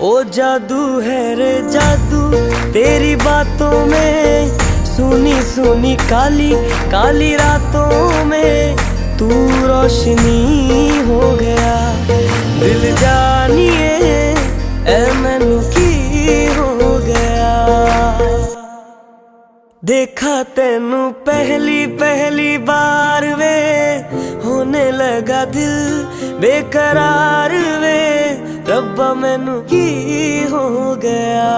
ओ जादू है रे जादू तेरी बातों में, सुनी सुनी काली काली रातों में तू रोशनी हो गया। दिल जानिए ऐ मैनू की हो गया। देखा तेनू पहली पहली बार वे, होने लगा दिल बेकरार वे। रब्बा मैनू की हो गया।